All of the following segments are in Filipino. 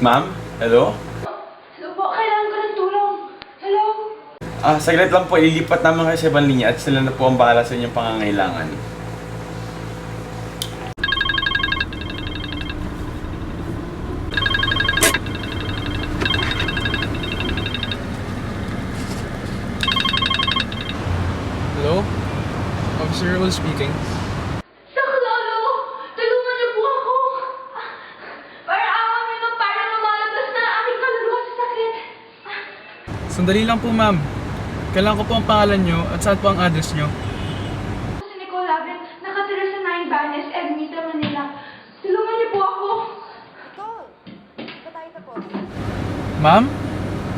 Ma'am? Hello? Hello po, kailangan ko ng tulong. Hello? Saglit lang po, ililipat naman kayo sa ibang linya at sila na po ang bahala sa inyong pangangailangan. Hello? Officer Raul speaking. Lolo! Tulungan niyo po ako! Para awa niyo na para lumalabas na ang aking kaluluwa sa sakit. Sandali lang po, ma'am. Kailangan ko po ang pangalan nyo at saan po ang address nyo. Si Nicole Labin, nakatira sa 9 Banes, Ermita, Manila. Tulungan niyo po ako. Ma'am?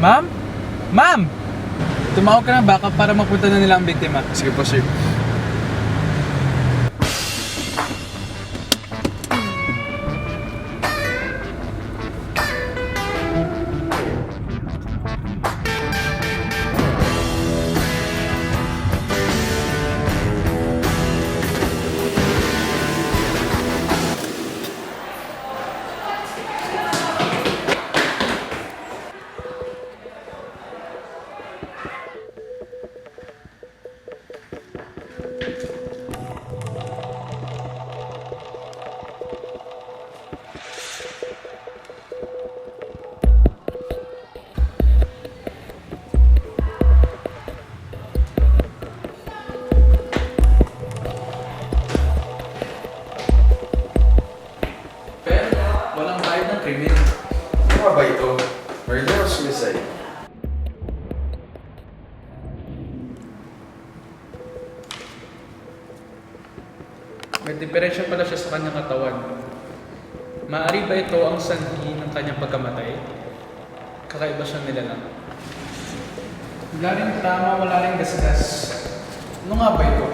Ma'am? Ma'am! Tumawag ka ng backup para mapunta na nila ang biktima. Sige po, sir. Walang bayad ng krimen. Ano ba ito? Murder or suicide? May diferensya pala siya sa kanyang katawan. Maaari ba ito ang sanhi ng kanyang pagkamatay? Kakaiba siyang nilalang. Wala rin tama, wala rin gasgas. Ano nga ba ito?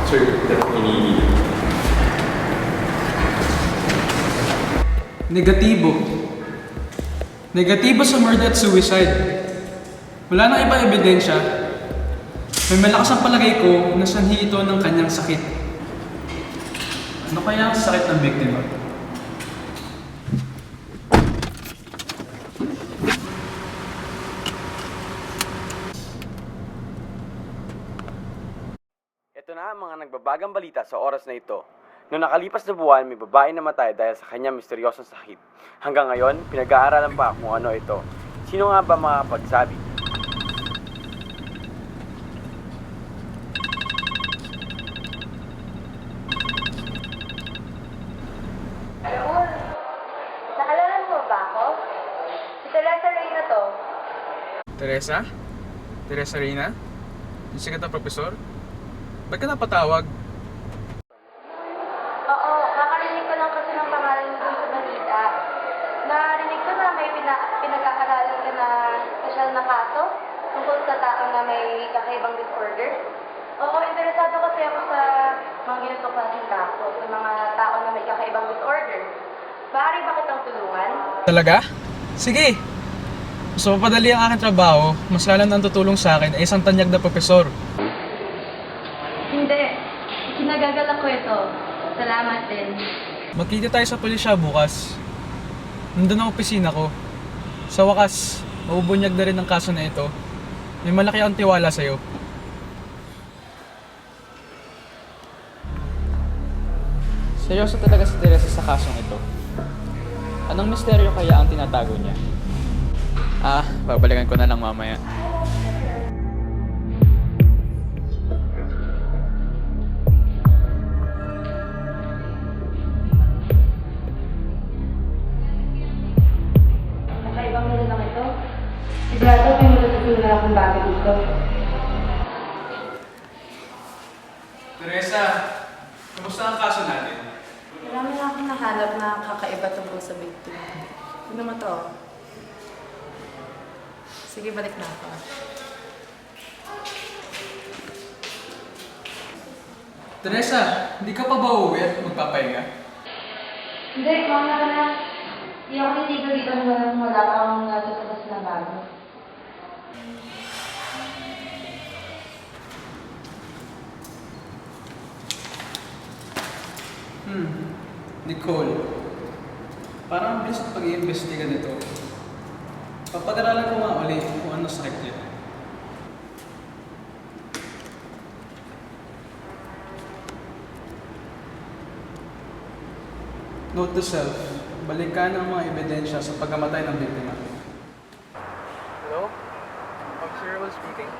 Sir, hinihingi. Negatibo. Negatibo sa murder at suicide. Wala nang ibang ebidensya. May malakas ang palagay ko na sanhi ito ng kanyang sakit. Ano kaya ang sakit ng biktima? Ito na ang mga nagbabagang balita sa oras na ito. Noong nakalipas na buwan, may babae namatay dahil sa kanyang misteryosong sakit. Hanggang ngayon, pinag-aaralan pa kung ano ito. Sino nga ba makapagsabi? Raul, nakalalan mo ba ako? Si Teresa Reyna to. Teresa? Teresa Reyna? Yung sikat na profesor? Ba't ka napatawag? Oo, kakarinig ko lang kasi ng pangalan mo dun sa balita. Narinig ko na may pinag-aaralan ka na special na kaso tungkol sa taong na may kakaibang disorder. Oo, interesado kasi ako sa mga ganito klaseng kaso, sa mga tao na may kakaibang disorder. Maaari ba kitang tulungan? Talaga? Sige! Gusto mapadali ang aking trabaho, mas lalo na ang tutulong sa akin ay isang tanyag na profesor. Hindi. Kinagagalak ko ito. Salamat din. Magkita tayo sa pulisya bukas. Nandun ang opisina ko. Sa wakas, mabubunyag na rin ang kaso na ito. May malaki ang tiwala sa'yo. Seryoso talaga si Teresa sa kasong ito. Anong misteryo kaya ang tinatago niya? Babalikan ko na lang mamaya. Kakaibang nila lang ito. Sigurado may matututunan akong bagay dito. Teresa, kamusta ang kaso natin? Marami na akong nahanap na kakaiba tungkol sa victim. Ano naman to? Sige, balik na ako. Teresa, hindi ka pa ba uuwi at magpapahinga? Hindi, mamaya ka na. Hindi ako nitigo dito hanggang wala pa akong natutubos na bago. Nicole, parang ang bilis ng pag-iimbestiga nito. Papag-aralan ko nga ulit kung ano sakit niya. Note to self, balikan ang mga ebidensya sa pagkamatay ng biktima. Hello? Officer Raul speaking.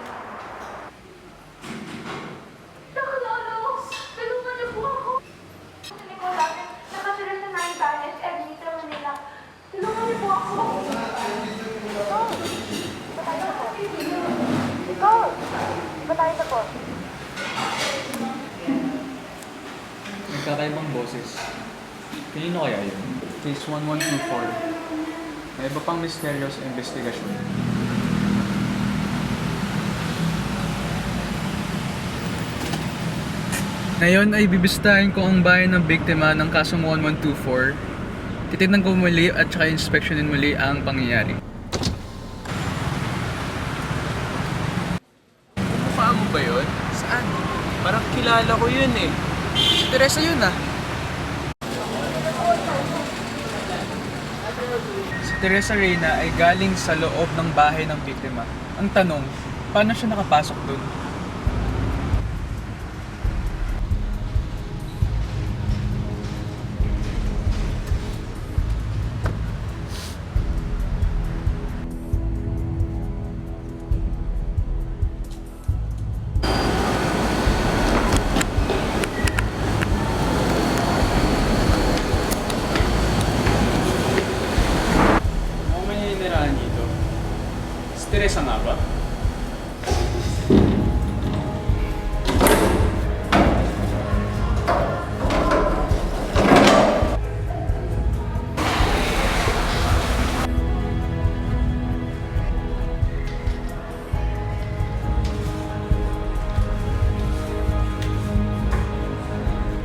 Lolo! Tulungan niyo po ako! Hindi ko alam. Nakatira sa Nine Banes, Ermita, Manila. Tulungan niyo po ako! Nicole! Ba tayo sa court? Nagkakaibang boses. Kanino kaya yun? Case 1124. May iba pang mysterious investigation. Ngayon ay bibistahin ko ang bahay ng biktima ng kasong 1124. Titignan ko muli at saka inspeksyonin muli ang pangyayari. Mukha mo ba yun? Saan? Parang kilala ko yun eh. Si Teresa yun ah. Si Teresa Reyna ay galing sa loob ng bahay ng biktima. Ang tanong, paano siya nakapasok doon? Mukhang may ninirahan dito. Si Teresa nga ba?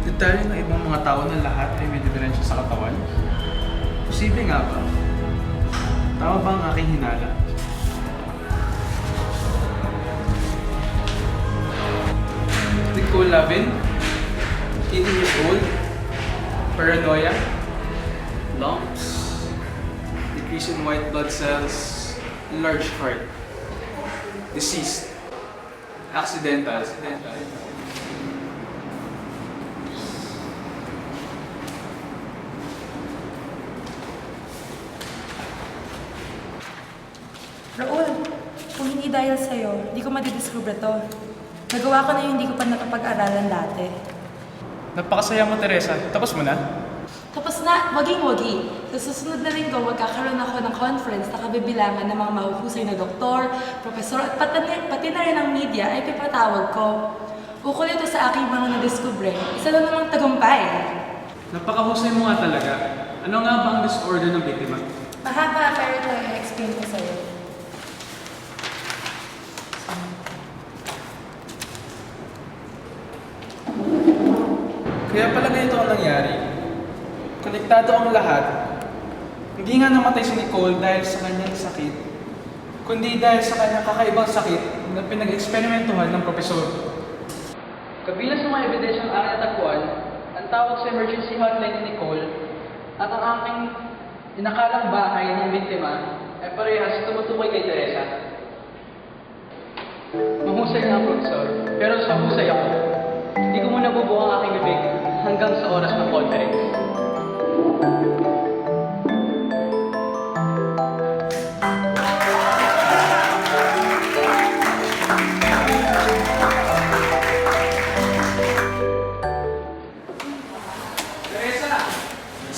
Detalye ng ibang mga tao na lahat ay may diferensya sa katawan? Posible nga ba? Tama ba ang aking hinala? Nicole Lavin, 18 years old, paranoia, lumps, decrease in white blood cells, large heart, deceased, accidental. Raul, kung hindi dahil sa'yo, hindi ko madidiscover to. Nagawa ko na yung hindi ko pa nakapag-aralan dati. Napakasaya mo, Teresa. Tapos mo na? Tapos na, waging-wagi. Sa susunod na linggo, magkakaroon ako ng conference na kabibilangan ng mga mahuhusay na doktor, profesor, at pati na rin ang media ay pipatawag ko. Ukol ito sa aking mga nadiskubre. Isa lang namang tagumpay. Napakahusay mo nga talaga. Ano nga ba ang disorder ng biktima? Mahaba, pero ito i-explain ko sa'yo. Kaya pala ganito ang nangyari. Konektado ang lahat. Hindi nga namatay si Nicole dahil sa kanyang sakit, kundi dahil sa kanyang kakaibang sakit na pinag-eksperimentuhan ng propesor. Kabilang sa mga ebidensyang aking natagpuan, ang tawag sa emergency hotline ni Nicole at ang aking inakalang bahay ng biktima ay parehas tumutukoy kay Teresa. Mahusay nga ang profesor, pero sa husay ako. Hindi ko muna bubuo ang aking bibig hanggang sa oras ng conference.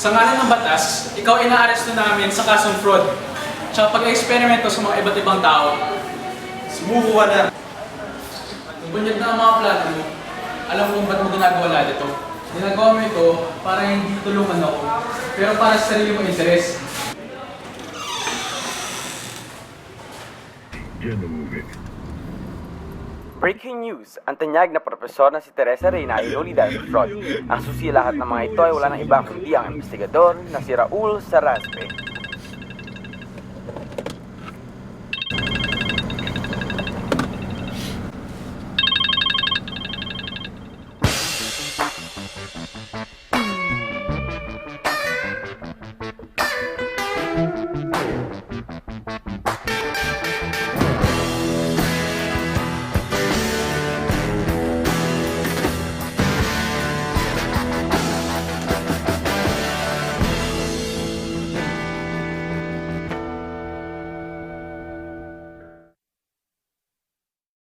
Sa ngalan ng batas, ikaw inaaresto namin sa kasong fraud. Tsaka pag-eksperimento sa mga iba't ibang tao. Sumuko ka na. Bunyag na ang mga plano mo. Alam mo kung ba't mo ginagawa lahat ito. Ginagawa mo ito para hindi tulungan ako, pero para sa sarili mong interes. Breaking news! Ang tanyag na propesor na si Teresa Reyna ay huli dahil sa fraud. Ang susi lahat ng mga ito ay wala nang iba kundi ang investigador na si Raul Saraspe.